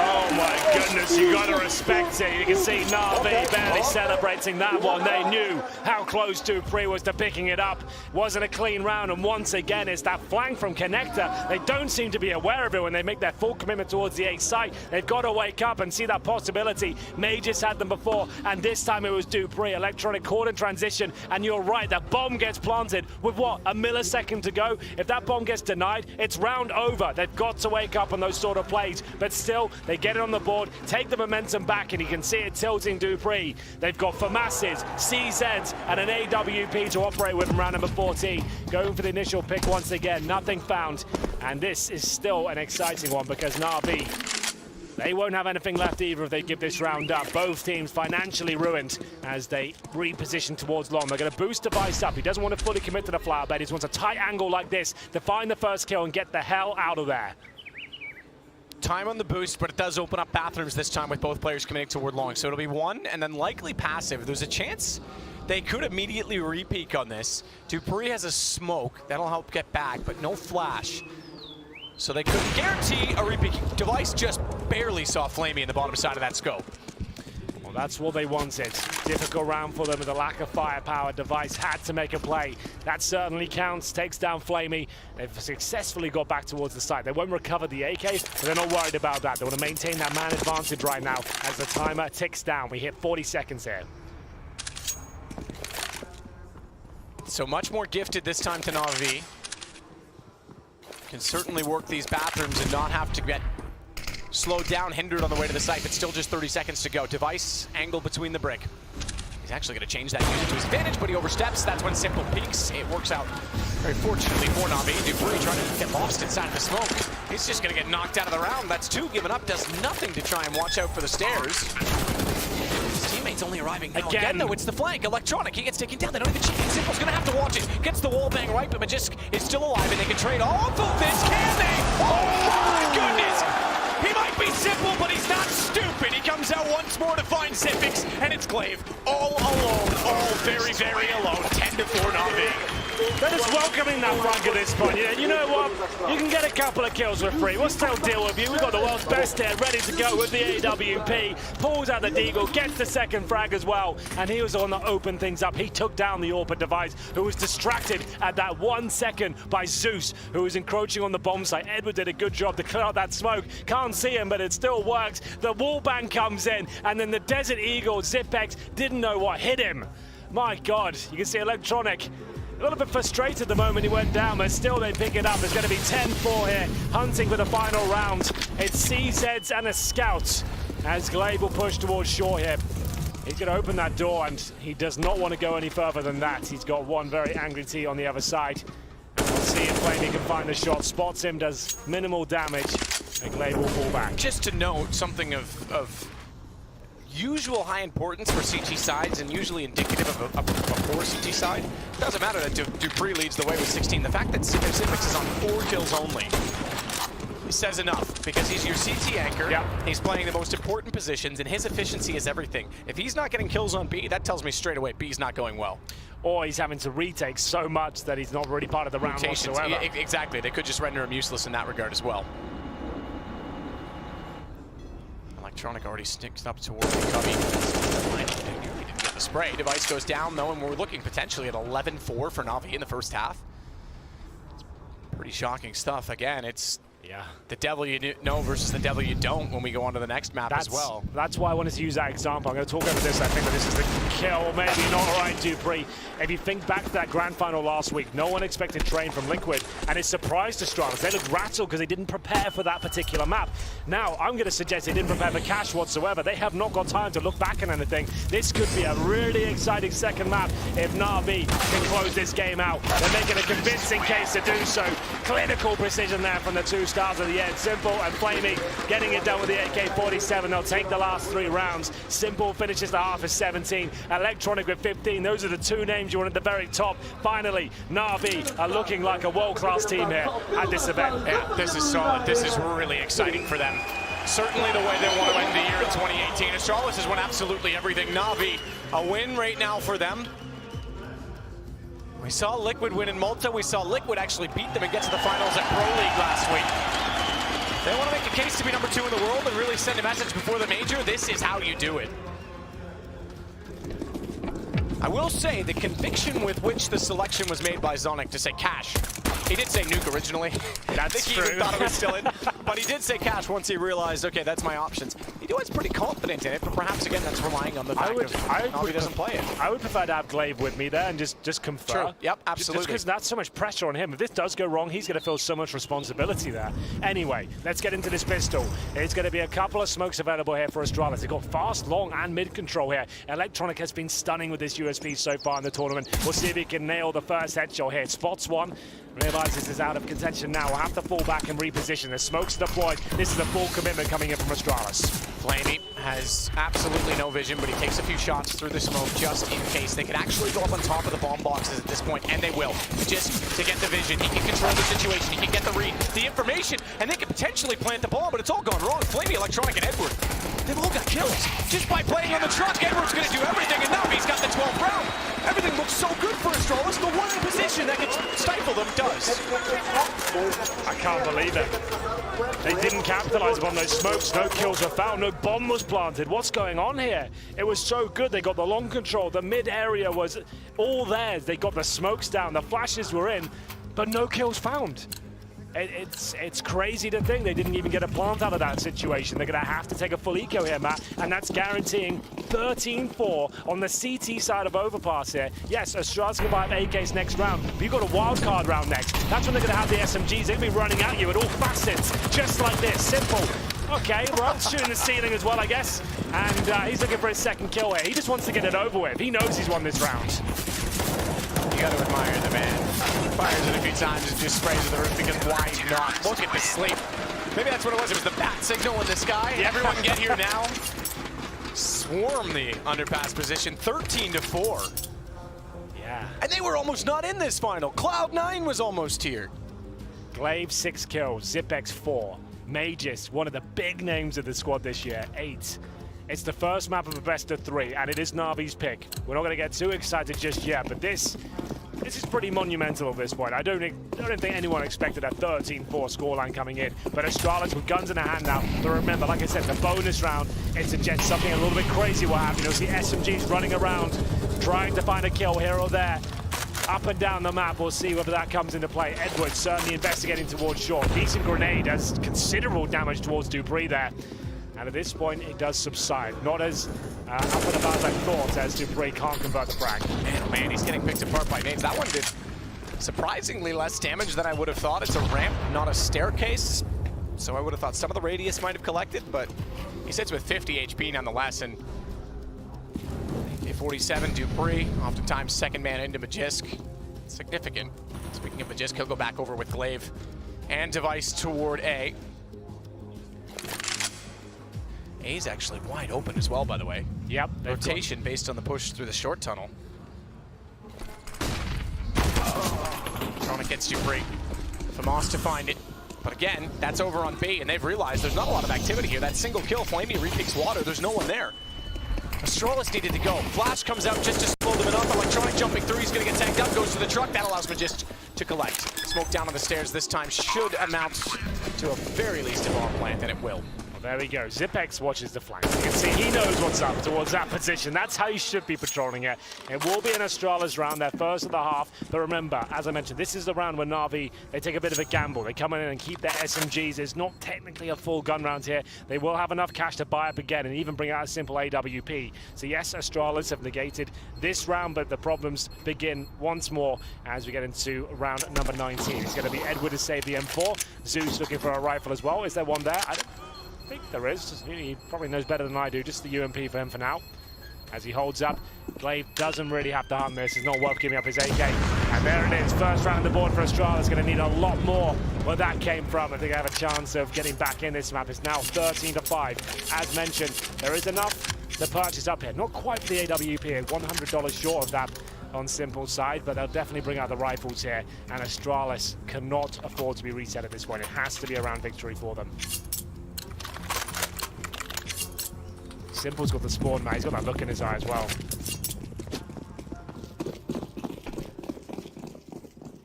Speaker 2: Oh my goodness, you got to respect it. You can see Na'Vi barely celebrating that one. They knew how close dupreeh was to picking it up. Wasn't a clean round, and once again, it's that flank from Connector. They don't seem to be aware of it when they make their full commitment towards the A site. They've got to wake up and see that possibility. Mages had them before, and this time it was dupreeh. Electronic caught in transition, and you're right, that bomb gets planted with what, a millisecond to go? If that bomb gets denied, it's round over. They've got to wake up on those sort of plays, but still, they get it on the board, take the momentum back, and you can see it tilting dupreeh. They've got FAMASes, CZs, and an AWP to operate with in round number 14. Going for the initial pick once again, nothing found. And this is still an exciting one because Na'Vi, they won't have anything left either if they give this round up. Both teams financially ruined as they reposition towards long. They're going to boost Device up. He doesn't want to fully commit to the flower bed. He just wants a tight angle like this to find the first kill and get the hell out of there.
Speaker 1: Time on the boost, but it does open up bathrooms this time with both players committing toward long. So it'll be one and then likely passive. There's a chance they could immediately re-peek on this. dupreeh has a smoke. That'll help get back, but no flash. So they couldn't guarantee a re-peek. Device just barely saw Flamey in the bottom side of that scope.
Speaker 2: Well, that's what they wanted. Difficult round for them with a lack of firepower. Device had to make a play. That certainly counts. Takes down Flamey. They've successfully got back towards the site. They won't recover the AKs, but they're not worried about that. They want to maintain that man advantage right now as the timer ticks down. We hit 40 seconds here.
Speaker 1: So much more gifted this time to Na'Vi. Can certainly work these bathrooms and not have to get slowed down, hindered on the way to the site, but still just 30 seconds to go. Device angle between the brick. He's actually going to change that unit to his advantage, but he oversteps. That's when Simple peaks. It works out very fortunately for Na'Vi. dupreeh trying to get lost inside the smoke. He's just going to get knocked out of the round. That's two given up. Does nothing to try and watch out for the stairs. His teammates only arriving now. Again, though, it's the flank. Electronic, he gets taken down. They don't even cheat. Simple's going to have to watch it. Gets the wall bang right, but Magisk is still alive, and they can trade off of this, can they? Oh my goodness! He might be Simple, but he's not stupid. He comes out once more to find Zipix, and it's Glaive all alone, all very, very alone. 10-4 Na'Vi.
Speaker 2: They're just welcoming that flank at this point. You know what? You can get a couple of kills for free. We'll still deal with you. We've got the world's best here ready to go with the AWP. Pulls out the deagle, gets the second frag as well. And he was on to open things up. He took down the AWP Device, who was distracted at that 1 second by Zeus, who was encroaching on the bomb site. Edward did a good job to clear out that smoke. Can't see him, but it still works. The wall bang comes in, and then the Desert Eagle, Zipex, didn't know what hit him. My God, you can see Electronic a little bit frustrated the moment he went down, but still they pick it up. It's going to be 10-4 here, hunting for the final round. It's CZs and a scout as Glaive will push towards shore here. He's going to open that door, and he does not want to go any further than that. He's got one very angry T on the other side. And we'll see if Flamey can find the shot. Spots him, does minimal damage, and Glaive will fall back.
Speaker 1: Just to note something of usual high importance for CT sides and usually indicative of a poor CT side. It doesn't matter that dupreeh leads the way with 16. The fact that Zipix is on 4 kills only says enough, because he's your CT anchor.
Speaker 2: Yeah.
Speaker 1: He's playing the most important positions, and his efficiency is everything. If he's not getting kills on B, that tells me straight away B's not going well.
Speaker 2: Or he's having to retake so much that he's not really part of the round whatsoever.
Speaker 1: Exactly, they could just render him useless in that regard as well. Electronic already sticks up towards the cubby. He didn't get the spray. Device goes down though, and we're looking potentially at 11-4 for Na'Vi in the first half. It's pretty shocking stuff. Again, it's the devil you know versus the devil you don't when we go on to the next map as well.
Speaker 2: That's why I wanted to use that example. I'm going to talk over this. I think that this is the kill, maybe not right, dupreeh. If you think back to that grand final last week, no one expected Train from Liquid, and it surprised Astralis. They looked rattled because they didn't prepare for that particular map. Now, I'm going to suggest they didn't prepare for Cash whatsoever. They have not got time to look back on anything. This could be a really exciting second map if Na'Vi can close this game out. They're making a convincing case to do so. Clinical precision there from the two stars of the end. Simple and Flamey getting it done with the AK-47. They'll take the last 3 rounds. Simple finishes the half as 17. Electronic with 15. Those are the 2 names you want at the very top. Finally, Na'Vi are looking like a world-class team here at this event.
Speaker 1: Yeah, this is solid. This is really exciting for them. Certainly the way they want to end the year in 2018. Astralis has won absolutely everything. Na'Vi, a win right now for them. We saw Liquid win in Malta. We saw Liquid actually beat them and get to the finals at Pro League last week. They want to make a case to be number 2 in the world and really send a message before the major. This is how you do it. I will say the conviction with which the selection was made by Zonic to say Cash. He did say Nuke originally. I think he even thought it was still in. But he did say Cash once he realized, okay, that's my options. He was pretty confident in it, but perhaps, again, that's relying on the fact that he doesn't play it.
Speaker 2: I would prefer to have Glaive with me there and just confer.
Speaker 1: True. Yep, absolutely.
Speaker 2: Just because that's so much pressure on him. If this does go wrong, he's going to feel so much responsibility there. Anyway, let's get into this pistol. It's going to be a couple of smokes available here for Astralis. They've got fast, long, and mid control here. Electronic has been stunning with this USP so far in the tournament. We'll see if he can nail the first headshot here. Spots one. Realizes is out of contention now. We'll have to fall back and reposition. The smoke's deployed. This is a full commitment coming in from Astralis.
Speaker 1: Flamey has absolutely no vision, but he takes a few shots through the smoke just in case. They could actually go up on top of the bomb boxes at this point, and they will. Just to get the vision. He can control the situation. He can get the read, the information, and they could potentially plant the bomb, but it's all gone wrong. Flamey, Electronic, and Edward, they've all got kills. Just by playing on the truck, Edward's going to do everything, and now he's got the 12th round. Everything looks so good for Astralis. The one position that could stifle them does.
Speaker 2: I can't believe it. They didn't capitalize upon those smokes. No kills were found. No bomb was planted. What's going on here? It was so good. They got the long control. The mid area was all theirs. They got the smokes down. The flashes were in, but no kills found. It's crazy to think they didn't even get a plant out of that situation. They're going to have to take a full eco here, Matt, and that's guaranteeing 13-4 on the CT side of Overpass here. Yes, Astralis can buy AKs next round, but you've got a wild card round next. That's when they're going to have the SMGs. They're going to be running at you at all facets, just like this. Simple. Okay, well, shooting the ceiling as well, I guess. And he's looking for his second kill here. He just wants to get it over with. He knows he's won this round.
Speaker 1: You got to admire the man. Fires it a few times and just sprays to the roof because why not? Look at the sleep. Maybe that's what it was. It was the bat signal in the sky. Yeah. Everyone get here now. Swarm the underpass position, 13-4.
Speaker 2: Yeah.
Speaker 1: And they were almost not in this final. Cloud9 was almost here.
Speaker 2: Glaive 6 kills, Zipex 4. Magus, one of the big names of the squad this year, 8. It's the first map of a best of 3, and it is Na'Vi's pick. We're not going to get too excited just yet, but this is pretty monumental at this point. I don't think anyone expected a 13-4 scoreline coming in, but Astralis with guns in their hand now. But remember, like I said, the bonus round, it suggests something a little bit crazy will happen. You'll see SMGs running around, trying to find a kill here or there. Up and down the map, we'll see whether that comes into play. Edwards certainly investigating towards short. Decent grenade does considerable damage towards Dupree there. And at this point, it does subside. Not as up and about as I thought, as Dupree can't convert the frag.
Speaker 1: Man, oh man, he's getting picked apart by nades. That one did surprisingly less damage than I would have thought. It's a ramp, not a staircase. So I would have thought some of the radius might have collected, but he sits with 50 HP nonetheless. And AK-47, Dupree, oftentimes second man into Magisk. Significant. Speaking of Magisk, he'll go back over with Glaive and Device toward A. A's actually wide open as well, by the way.
Speaker 2: Yep.
Speaker 1: Rotation based on the push through the short tunnel. Tronic gets Dupree. Famas to find it. But again, that's over on B, and they've realized there's not a lot of activity here. That single kill, Flamey repicks water. There's no one there. Astralis needed to go. Flash comes out just to slow them enough. Electronic jumping through. He's going to get tanked up. Goes to the truck. That allows Magisk to collect. Smoke down on the stairs this time should amount to a very least a bomb plant, and it will.
Speaker 2: There we go. Zipex watches the flanks. You can see he knows what's up towards that position. That's how you should be patrolling it. It will be an Astralis round, their first of the half. But remember, as I mentioned, this is the round where Na'Vi, they take a bit of a gamble. They come in and keep their SMGs. It's not technically a full gun round here. They will have enough cash to buy up again and even bring out a simple AWP. So yes, Astralis have negated this round, but the problems begin once more as we get into round number 19. It's going to be Edward to save the M4. Zeus looking for a rifle as well. Is there one there? I think there is. He probably knows better than I do. Just the UMP for him for now. as he holds up. Glaive doesn't really have to hunt this. It's not worth giving up his AK. And there it is. First round on the board for Astralis. Going to need a lot more where that came from. I think I have a chance of getting back in this map. It's now 13-5. As mentioned, there is enough to purchase up here. Not quite for the AWP. $100 short of that on Simple's side, but they'll definitely bring out the rifles here. And Astralis cannot afford to be reset at this point. It has to be a round victory for them. Simple's got the spawn, man. He's got that look in his eye as well.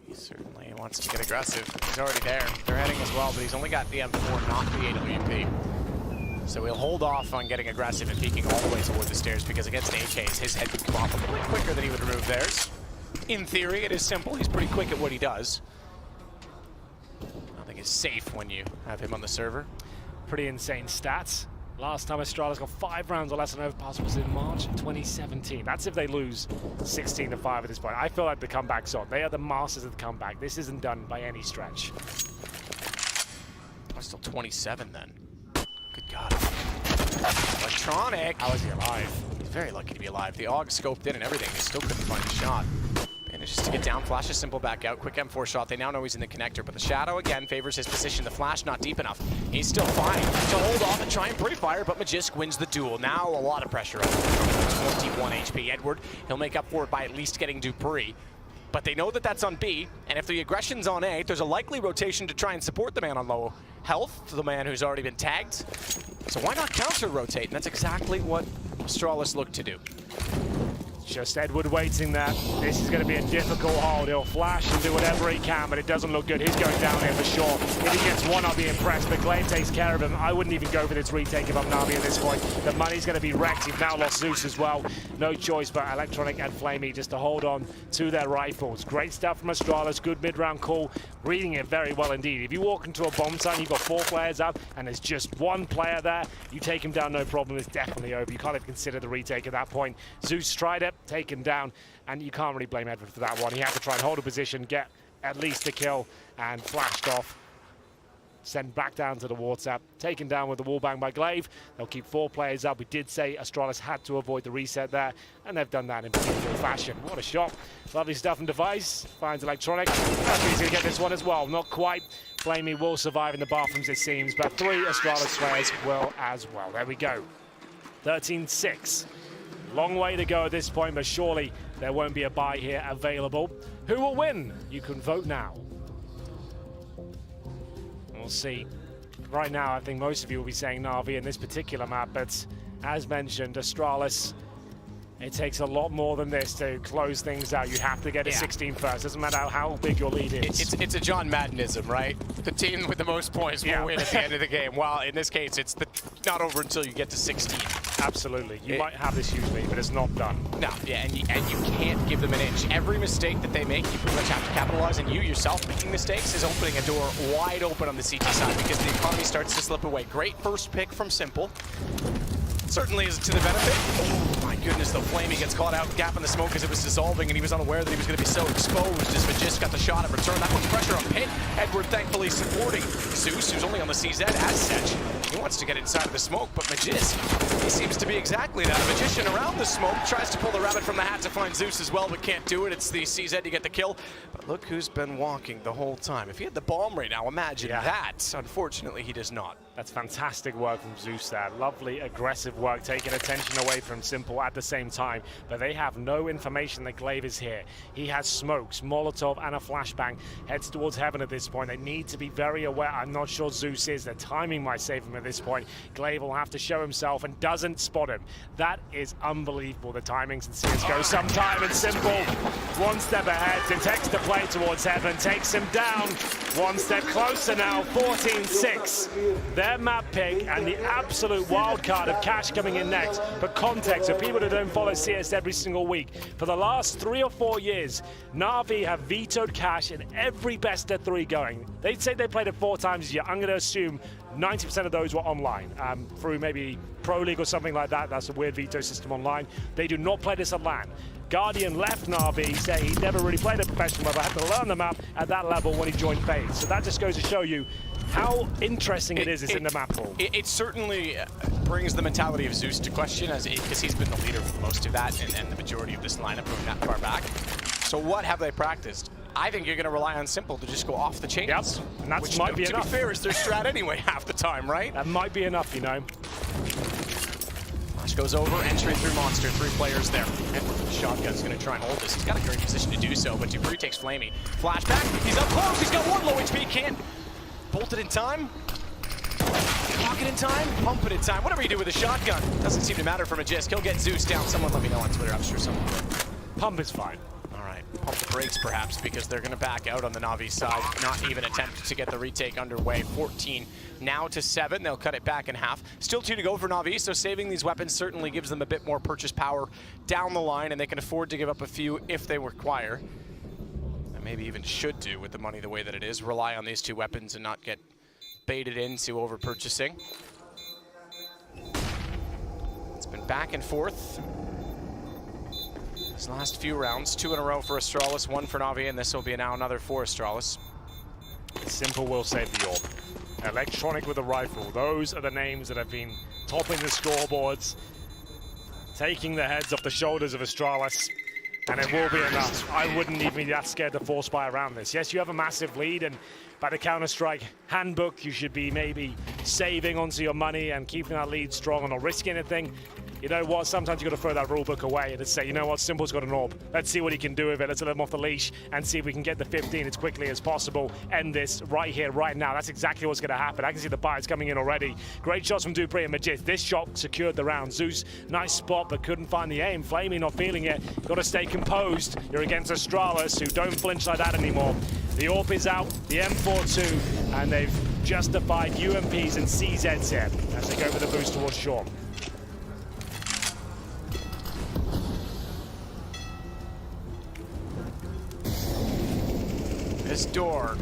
Speaker 1: He certainly wants to get aggressive. He's already there. They're heading as well, but he's only got the M4, not the AWP. So he'll hold off on getting aggressive and peeking all the way toward the stairs, because against AKs, his head could come off a little bit quicker than he would remove theirs. In theory, it is simple. He's pretty quick at what he does. Nothing is safe when you have him on the server.
Speaker 2: Pretty insane stats. Last time Astralis got 5 rounds or less on Overpass was in March 2017. That's if they lose 16-5 at this point. I feel like the comeback's on. They are the masters of the comeback. This isn't done by any stretch.
Speaker 1: I'm still 27 then. Good God. Electronic.
Speaker 2: How is he alive?
Speaker 1: He's very lucky to be alive. The AUG scoped in and everything. He still couldn't find a shot. Manages to get down, flashes Simple back out. Quick M4 shot. They now know he's in the connector, but the shadow again favors his position. The flash not deep enough. He's still fine to hold off and try and pre-fire, but Magisk wins the duel. Now a lot of pressure on him. 21 HP. Edward, he'll make up for it by at least getting Dupree. But they know that that's on B, and if the aggression's on A, there's a likely rotation to try and support the man on low health, the man who's already been tagged. So why not counter-rotate? And that's exactly what Astralis looked to do.
Speaker 2: Just Edward waiting there. This is going to be a difficult hold. He'll flash and do whatever he can, but it doesn't look good. He's going down here for sure. If he gets one, I'll be impressed, but Glaive takes care of him. I wouldn't even go for this retake if I'm Na'Vi at this point. The money's going to be wrecked. He's now lost Zeus as well. No choice but Electronic and Flamey just to hold on to their rifles. Great stuff from Astralis. Good mid-round call. Reading it very well indeed. If you walk into a bomb site, you've got 4 players up, and there's just 1 player there, you take him down, no problem. It's definitely over. You can't even consider the retake at that point. Zeus tried it, taken down, and you can't really blame Edward for that one. He had to try and hold a position, get at least a kill, and flashed off. Sent back down to the water, taken down with the wall bang by Glaive. They'll keep 4 players up. We did say Astralis had to avoid the reset there, and they've done that in beautiful fashion. What a shot. Lovely stuff from Device. Finds Electronic. He's going to get this one as well. Not quite. Flamey will survive in the bathrooms, it seems, but 3 Astralis players will as well. There we go. 13-6. Long way to go at this point, but surely there won't be a buy here available. Who will win? You can vote now. We'll see. Right now, I think most of you will be saying Na'Vi in this particular map, but as mentioned, Astralis, it takes a lot more than this to close things out. You have to get a 16 first. Doesn't matter how big your lead is.
Speaker 1: It's a John Maddenism, right? The team with the most points will win at the end of the game. Well, in this case, it's not over until you get to 16.
Speaker 2: Absolutely. You might have this usually, but it's not done.
Speaker 1: No, yeah, and you can't give them an inch. Every mistake that they make, you pretty much have to capitalize, and you yourself making mistakes is opening a door wide open on the CT side because the economy starts to slip away. Great first pick from Simple. Certainly is to the benefit. Oh my goodness, though. Flamey gets caught out, gap in the smoke as it was dissolving, and he was unaware that he was going to be so exposed as Magisk got the shot at return. That puts pressure on Pit. Edward thankfully supporting Zeus, who's only on the CZ as such. He wants to get inside of the smoke, but Magisk, he seems to be exactly that. A magician around the smoke, tries to pull the rabbit from the hat to find Zeus as well, but can't do it. It's the CZ to get the kill. But look who's been walking the whole time. If he had the bomb right now, imagine that. Unfortunately, he does not.
Speaker 2: That's fantastic work from Zeus there. Lovely, aggressive work, taking attention away from Simple at the same time. But they have no information that Glaive is here. He has smokes, Molotov, and a flashbang. Heads towards heaven at this point. They need to be very aware. I'm not sure Zeus is. Their timing might save him at this point. Glaive will have to show himself and doesn't spot him. That is unbelievable. The timings in CSGO sometime, and Simple, 1 step ahead, detects the play towards heaven, takes him down. 1 step closer now, 14-6. Their map pick and the absolute wild card of Cash coming in next. For context, for people who don't follow CS every single week, for the last 3 or 4 years, Na'Vi have vetoed Cash in every best of 3 going. They'd say they played it 4 times a year. I'm going to assume 90% of those were online, through maybe Pro League or something like that. That's a weird veto system online. They do not play this at LAN. Guardian left Na'Vi, saying he never really played at professional level, had to learn the map at that level when he joined FaZe. So that just goes to show you how interesting it is in the map pool.
Speaker 1: It certainly brings the mentality of Zeus to question, because he's been the leader for most of that and the majority of this lineup going that far back. So what have they practiced? I think you're going to rely on Simple to just go off the chains.
Speaker 2: Yep, and that might be enough.
Speaker 1: To be fair, is their strat anyway half the time, right?
Speaker 2: That might be enough, you know.
Speaker 1: Flash goes over, entry through Monster, 3 players there. And Shotgun's going to try and hold this. He's got a great position to do so, but Dupree takes Flamey. Flashback, he's up close, he's got 1 low HP, can't bolt it in time. Lock it in time, pump it in time. Whatever you do with a shotgun, doesn't seem to matter for Magisk. He'll get Zeus down. Someone let me know on Twitter, I'm sure someone will.
Speaker 2: Pump is fine.
Speaker 1: Pump the brakes perhaps, because they're going to back out on the Na'Vi side, not even attempt to get the retake underway. 14 now to 7. They'll cut it back in half. Still 2 to go for Na'Vi, so saving these weapons certainly gives them a bit more purchase power down the line, and they can afford to give up a few if they require. And maybe even should do with the money the way that it is. Rely on these 2 weapons and not get baited into over-purchasing. It's been back and forth. These last few rounds, 2 in a row for Astralis, 1 for Na'Vi, and this will be now another for Astralis.
Speaker 2: Simple will save the orb. Electronic with a rifle. Those are the names that have been topping the scoreboards, taking the heads off the shoulders of Astralis, and it will be enough. I wouldn't even be that scared to force buy around this. Yes, you have a massive lead, and by the Counter-Strike handbook, you should be maybe saving onto your money and keeping that lead strong and not risking anything. You know what, sometimes you've got to throw that rule book away and just say, you know what, Simple's got an orb. Let's see what he can do with it. Let's let him off the leash and see if we can get the 15 as quickly as possible. End this right here, right now. That's exactly what's going to happen. I can see the buyers coming in already. Great shots from Dupree and Magisk. This shot secured the round. Zeus, nice spot, but couldn't find the aim. Flamey not feeling it. Got to stay composed. You're against Astralis, who don't flinch like that anymore. The AWP is out, the M4 too, and they've justified UMPs and CZs here as they go for the boost towards Sean.
Speaker 1: This door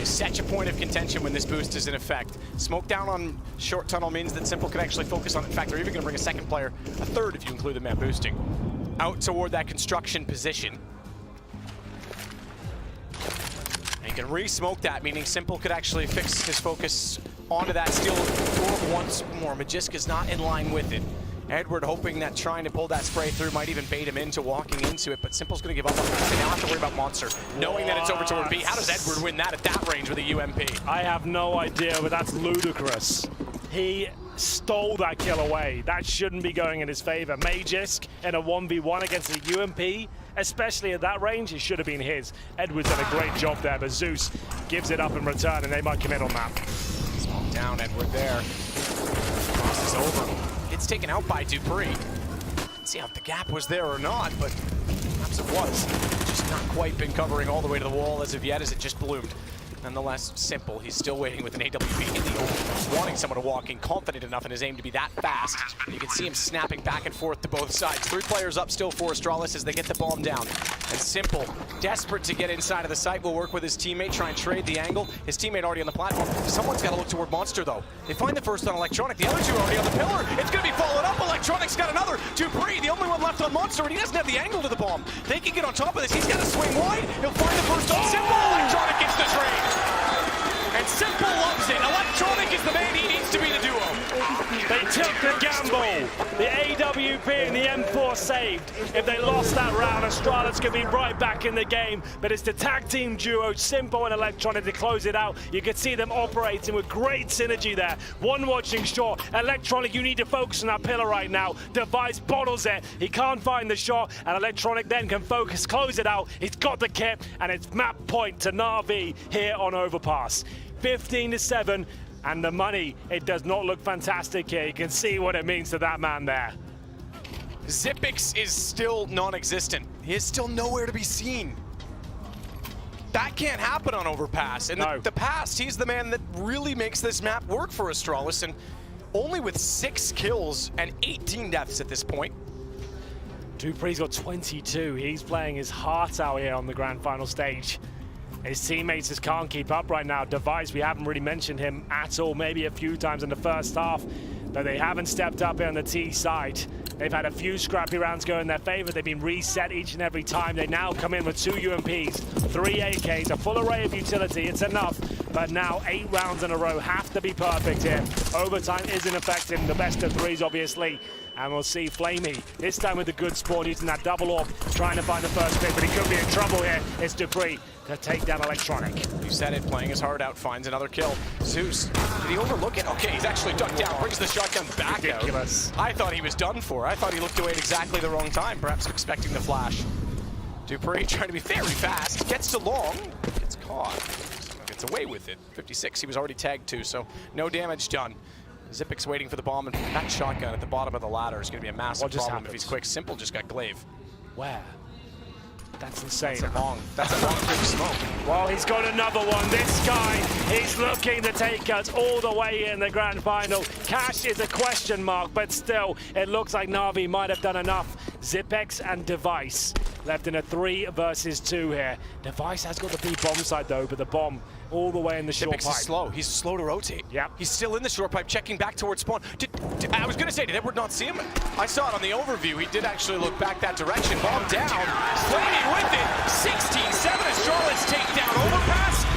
Speaker 1: is such a point of contention when this boost is in effect. Smoke down on short tunnel means that Simple can actually focus on it. In fact, they're even going to bring a second player, a third if you include the man boosting, out toward that construction position. And you can re-smoke that, meaning Simple could actually fix his focus onto that steel door once more. Magisk is not in line with it. Edward hoping that trying to pull that spray through might even bait him into walking into it, but Simple's going to give up on that. They now have to worry about Monster, knowing that it's over toward B. How does Edward win that at that range with a UMP?
Speaker 2: I have no idea, but that's ludicrous. He stole that kill away. That shouldn't be going in his favor. Magisk in a 1v1 against a UMP, especially at that range, it should have been his. Edward's done a great job there, but Zeus gives it up in return, and they might commit on that.
Speaker 1: Smoke down, Edward there. Cross is over. It's taken out by Dupree. Let's see if the gap was there or not, but perhaps it was. Just not quite been covering all the way to the wall as of yet, as it just bloomed. Nonetheless, Simple. He's still waiting with an AWP in the open, wanting someone to walk in, confident enough in his aim to be that fast. You can see him snapping back and forth to both sides. 3 players up still for Astralis as they get the bomb down. And Simple, desperate to get inside of the site, will work with his teammate, try and trade the angle. His teammate already on the platform. Someone's got to look toward Monster, though. They find the first on Electronic. The other 2 are already on the pillar. It's going to be followed up. Electronic's got another. Dupree, the only one left on Monster, and he doesn't have the angle to the bomb. They can get on top of this. He's got to swing wide. He'll find the first on Simple. Electronic gets the trade. And Simple loves it. Electronic is the man he needs to be the duo.
Speaker 2: They took the gamble. The AWP and the M4 saved. If they lost that round, Astralis could be right back in the game. But it's the tag team duo, Simple and Electronic, to close it out. You can see them operating with great synergy there. One watching shot. Electronic, you need to focus on that pillar right now. Device bottles it. He can't find the shot, and Electronic then can focus, close it out. He's got the kit, and it's map point to Na'Vi here on Overpass. 15-7. And the money, it does not look fantastic here. You can see what it means to that man there.
Speaker 1: Zipix is still non-existent. He is still nowhere to be seen. That can't happen on Overpass. In the past, he's the man that really makes this map work for Astralis, and only with 6 kills and 18 deaths at this point.
Speaker 2: Dupree's got 22. He's playing his heart out here on the grand final stage. His teammates just can't keep up right now. Device, we haven't really mentioned him at all, maybe a few times in the first half, but they haven't stepped up here on the T side. They've had a few scrappy rounds go in their favor. They've been reset each and every time. They now come in with 2 UMPs, 3 AKs, a full array of utility. It's enough, but now 8 rounds in a row have to be perfect here. Overtime isn't affecting the best of 3s, obviously. And we'll see Flamey, this time with a good spawn, using that double AWP, trying to find the first pick, but he could be in trouble here. It's Dupree to take down Electronic.
Speaker 1: You said it, playing his heart out, finds another kill. Zeus, did he overlook it? Okay, he's actually ducked down, brings the shotgun back
Speaker 2: Ridiculous.
Speaker 1: out. I thought he was done for. I thought he looked away at exactly the wrong time, perhaps expecting the flash. Dupree trying to be very fast, gets to long, gets caught, gets away with it. 56, he was already tagged to, so no damage done. Zipic's waiting for the bomb, and that shotgun at the bottom of the ladder is going to be a massive problem if he's quick. Simple just got glaive.
Speaker 2: Where? That's insane.
Speaker 1: That's a long quick smoke.
Speaker 2: Well, he's got another one. This guy, he's looking to take us all the way in the grand final. Cash is a question mark, but still, it looks like Na'Vi might have done enough. Zipex and Device left in a 3 versus 2 here. Device has got the B bomb side though, but the bomb all the way in the short pipe.
Speaker 1: Zipex is slow. He's slow to rotate.
Speaker 2: Yep.
Speaker 1: He's still in the short pipe, checking back towards spawn. I was going to say, did Edward not see him? I saw it on the overview. He did actually look back that direction. Bomb down. Flamey with it. 16-7. Astralis take down Overpass.